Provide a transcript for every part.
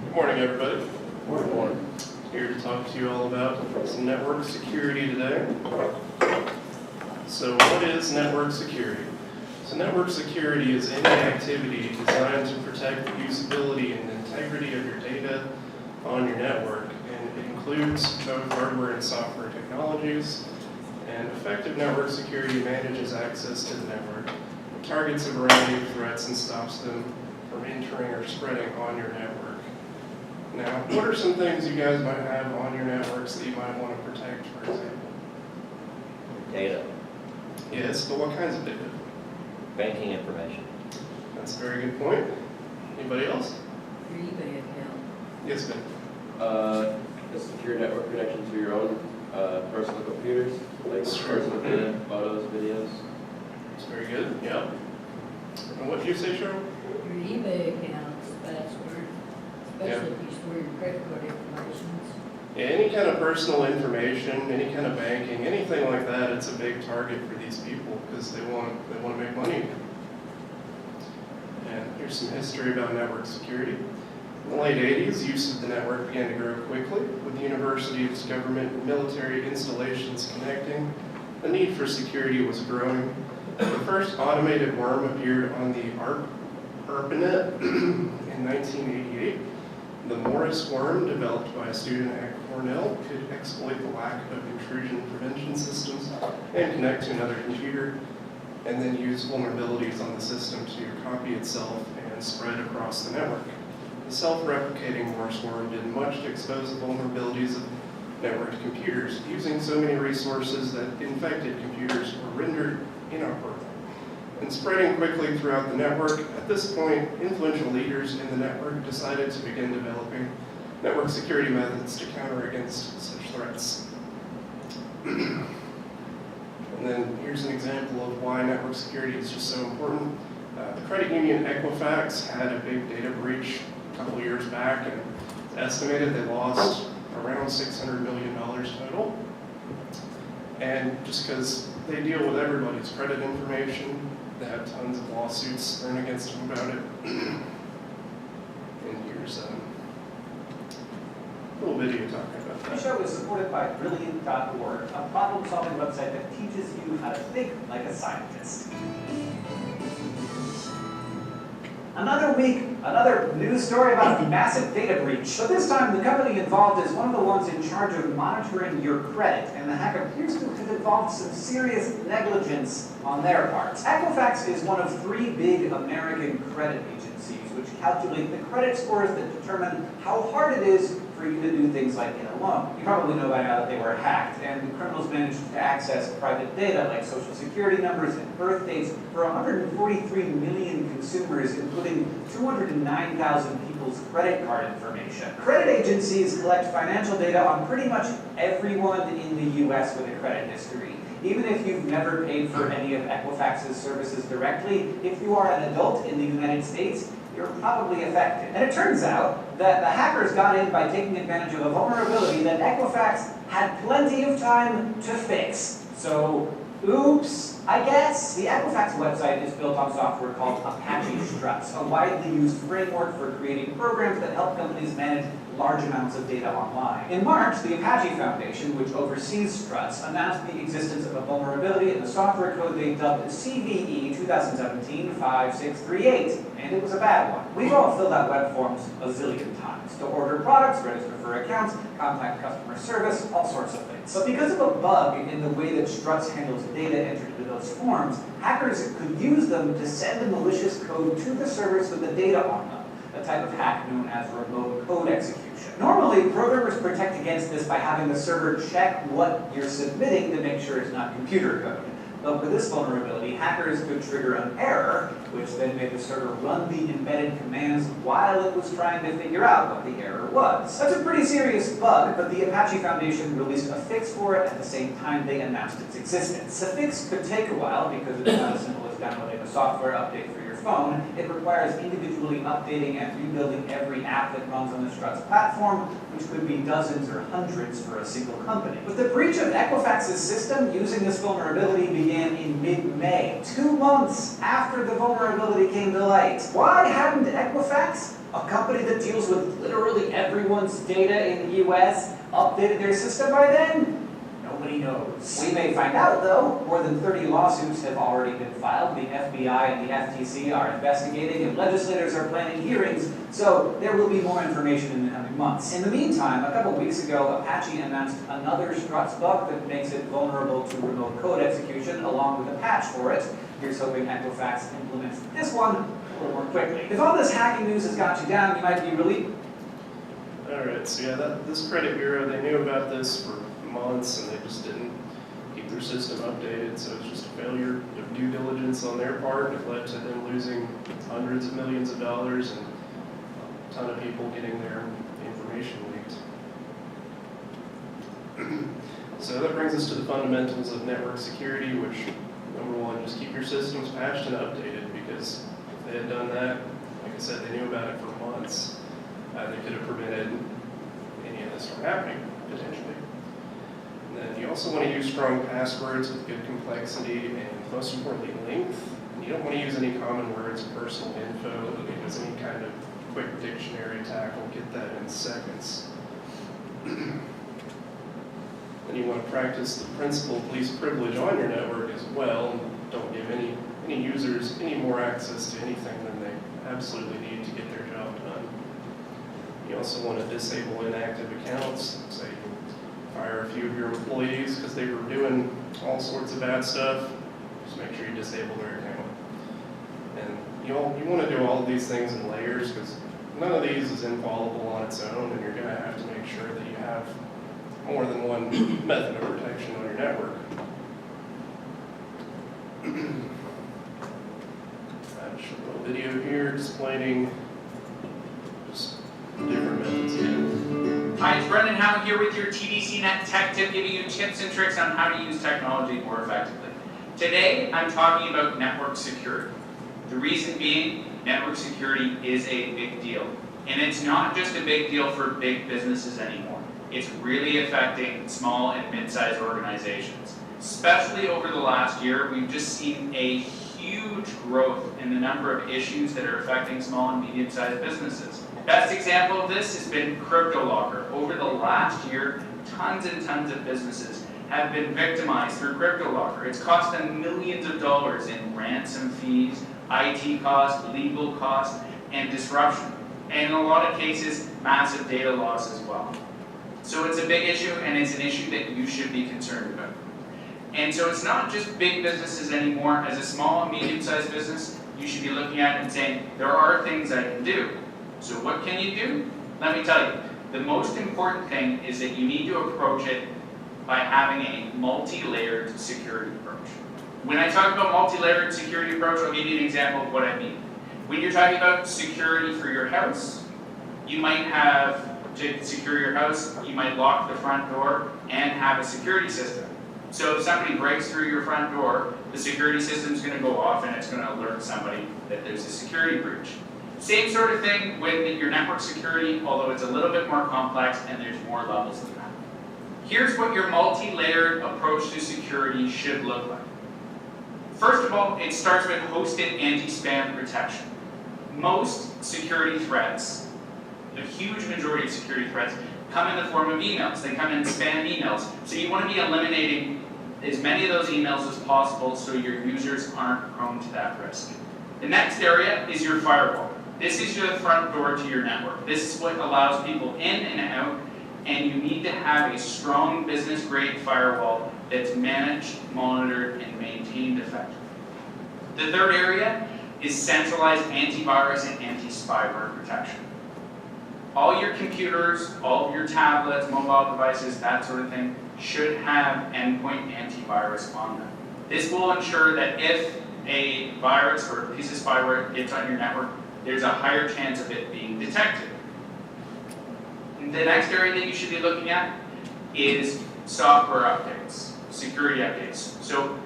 Good morning, everybody. Good morning. Here to talk to you all about some network security today. So what is network security? So network security is any activity designed to protect the usability and integrity of your data on your network. And it includes both hardware and software technologies. And effective network security manages access to the network. It targets a variety of threats and stops them from entering or spreading on your network. Now, what are some things you guys might have on your networks that you might want to protect, for example? Data, Yes, but what kinds of data? banking information. That's a very good point. Anybody else? Your eBay account. Yes, Ben. A secure network connection to your own personal computers, like Sure. personal data, photos, videos. That's very good. Yeah. And what did you say, Cheryl? Your eBay account's password, especially if you store your credit card information. Yeah, any kind of personal information, any kind of banking, anything like that, it's a big target for these people because they want to make money. And here's some history about network security. In the late 80s, use of the network began to grow quickly, with universities, government, and military installations connecting. The need for security was growing. The first automated worm appeared on the ARPANET in 1988. The Morris worm, developed by a student at Cornell, could exploit the lack of intrusion prevention systems and connect to another computer, and then use vulnerabilities on the system to copy itself and spread across the network. The self-replicating Morris worm did much to expose the vulnerabilities of networked computers, using so many resources that infected computers were rendered inoperable. And spreading quickly throughout the network, at this point, influential leaders in the network decided to begin developing network security methods to counter against such threats. And then here's an example of why network security is just so important. The credit union Equifax had a big data breach a couple of years back, and it's estimated they lost around $600 million total. And just because they deal with everybody's credit information, they have tons of lawsuits thrown against them about it. And here's a little video talking about The that. show is supported by Brilliant.org, a problem-solving website that teaches you how to think like a scientist. Another week, another news story about a massive data breach. But this time, the company involved is one of the ones in charge of monitoring your credit, and the hack appears to have involved some serious negligence on their part. Equifax is one of 3 big American credit agencies, which calculate the credit scores that determine how hard it is for you to do things like get a loan. You probably know by now that they were hacked, and the criminals managed to access private data like social security numbers and birth dates for 143 million consumers, including 209,000 people's credit card information. Credit agencies collect financial data on pretty much everyone in the U.S. with a credit history. Even if you've never paid for any of Equifax's services directly, if you are an adult in the United States, you're probably affected. And it turns out that the hackers got in by taking advantage of a vulnerability that Equifax had plenty of time to fix. So, oops, I guess. The Equifax website is built on software called Apache Struts, a widely used framework for creating programs that help companies manage large amounts of data online. In March, the Apache Foundation, which oversees Struts, announced the existence of a vulnerability in the software code they dubbed CVE 2017-5638, and it was a bad one. We've all filled out web forms a zillion times to order products, register for accounts, contact customer service, all sorts of things. But because of a bug in the way that Struts handles data entered into those forms, hackers could use them to send a malicious code to the servers with the data on them, a type of hack known as remote code execution. Normally, programmers protect against this by having the server check what you're submitting to make sure it's not computer code. But with this vulnerability, hackers could trigger an error, which then made the server run the embedded commands while it was trying to figure out what the error was. That's a pretty serious bug, but the Apache Foundation released a fix for it at the same time they announced its existence. The fix could take a while because it's not as simple as downloading a software update for your phone. It requires individually updating and rebuilding every app that runs on the Struts platform, which could be dozens or hundreds for a single company. But the breach of Equifax's system using this vulnerability began in mid-May, 2 months after the vulnerability came to light. Why hadn't Equifax, a company that deals with literally everyone's data in the US, updated their system by then? Nobody knows. We may find out, though. More than 30 lawsuits have already been filed. The FBI and the FTC are investigating, and legislators are planning hearings, so there will be more information in the coming months. In the meantime, a couple weeks ago, Apache announced another Struts bug that makes it vulnerable to remote code execution, along with a patch for it. Here's hoping Equifax implements this one a little more quickly. If all this hacking news has got you down, you might be relieved. All right, so yeah, this credit bureau, they knew about this for months and they just didn't keep their system updated, so it's just a failure of due diligence on their part. It led to them losing hundreds of millions of dollars and a ton of people getting their information leaked. So that brings us to the fundamentals of network security, which, number one, just keep your systems patched and updated, because if they had done that, like I said, they knew about it for months. They could have prevented any of this from happening, potentially. And then you also want to use strong passwords with good complexity and, most importantly, length. And you don't want to use any common words or personal info, because any kind of quick dictionary attack will get that in seconds. Then you want to practice the principle of least privilege on your network as well, and don't give any users any more access to anything than they absolutely need to get their job done. You also want to disable inactive accounts. Say you fire a few of your employees because they were doing all sorts of bad stuff. Just make sure you disable their account. And you want to do all of these things in layers, because none of these is infallible on its own, and you're going to have to make sure that you have more than one method of protection on your network. I have a little video here explaining just different methods again. Hi, it's Brendan Howe here with your TDC Net Tech Tip, giving you tips and tricks on how to use technology more effectively. Today, I'm talking about network security. The reason being, network security is a big deal. And it's not just a big deal for big businesses anymore. It's really affecting small and mid-sized organizations. Especially over the last year, we've just seen a huge growth in the number of issues that are affecting small and medium-sized businesses. Best example of this has been CryptoLocker. Over the last year, tons and tons of businesses have been victimized through CryptoLocker. It's cost them millions of dollars in ransom fees, IT costs, legal costs, and disruption. And in a lot of cases, massive data loss as well. So it's a big issue, and it's an issue that you should be concerned about. And so it's not just big businesses anymore. As a small and medium-sized business, you should be looking at it and saying, there are things I can do. So what can you do? Let me tell you, the most important thing is that you need to approach it by having a multi-layered security approach. When I talk about multi-layered security approach, I'll give you an example of what I mean. When you're talking about security for your house, you might have, to secure your house, you might lock the front door and have a security system. So if somebody breaks through your front door, the security system's going to go off and it's going to alert somebody that there's a security breach. Same sort of thing with your network security, although it's a little bit more complex and there's more levels than that. Here's what your multi-layered approach to security should look like. First of all, it starts with hosted anti-spam protection. Most security threats, a huge majority of security threats, come in the form of emails. They come in spam emails. So you want to be eliminating as many of those emails as possible so your users aren't prone to that risk. The next area is your firewall. This is your front door to your network. This is what allows people in and out, and you need to have a strong business-grade firewall that's managed, monitored, and maintained effectively. The third area is centralized antivirus and anti-spyware protection. All your computers, all of your tablets, mobile devices, that sort of thing, should have endpoint antivirus on them. This will ensure that if a virus or a piece of spyware gets on your network, there's a higher chance of it being detected. The next area that you should be looking at is software updates, security updates. So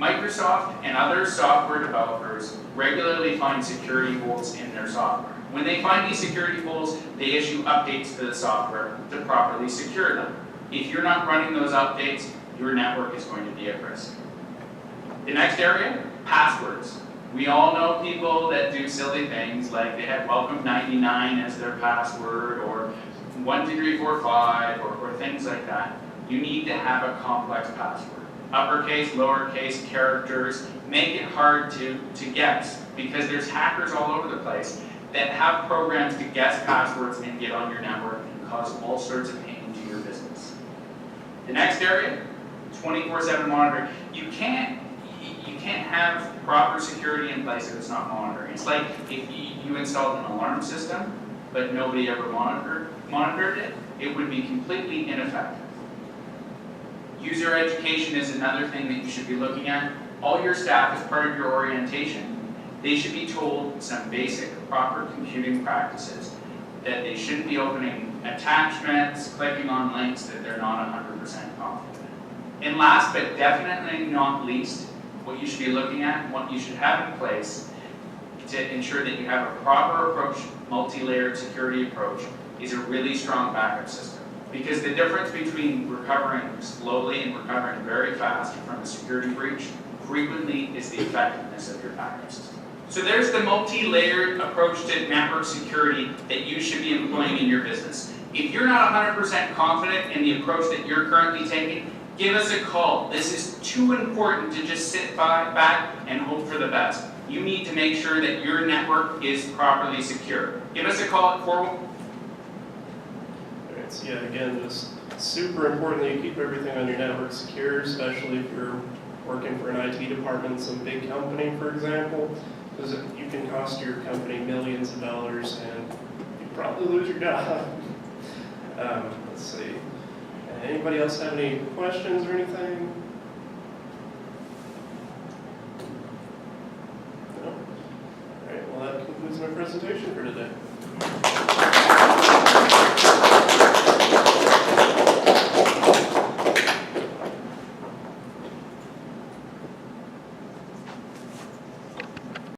Microsoft and other software developers regularly find security holes in their software. When they find these security holes, they issue updates to the software to properly secure them. If you're not running those updates, your network is going to be at risk. The next area, passwords. We all know people that do silly things like they have welcome 99 as their password or 12345 or things like that. You need to have a complex password. Uppercase, lowercase, characters, make it hard to guess because there's hackers all over the place that have programs to guess passwords and get on your network and cause all sorts of pain to your business. The next area, 24/7 monitoring. You can't have proper security in place if it's not monitoring. It's like if you installed an alarm system, but nobody ever monitored it, it would be completely ineffective. User education is another thing that you should be looking at. All your staff, as part of your orientation, they should be told some basic proper computing practices, that they shouldn't be opening attachments, clicking on links that they're not 100% confident in. And last but definitely not least, what you should be looking at, what you should have in place to ensure that you have a proper approach, multi-layered security approach, is a really strong backup system. Because the difference between recovering slowly and recovering very fast from a security breach frequently is the effectiveness of your backup system. So there's the multi-layered approach to network security that you should be employing in your business. If you're not 100% confident in the approach that you're currently taking, give us a call. This is too important to just sit back and hope for the best. You need to make sure that your network is properly secure. Give us a call at 4. Alright, so yeah, again, just super important that you keep everything on your network secure, especially if you're working for an IT department in some big company, for example, because you can cost your company millions of dollars and you probably lose your job. Let's see. Anybody else have any questions or anything? No? Alright, well that concludes my presentation for today.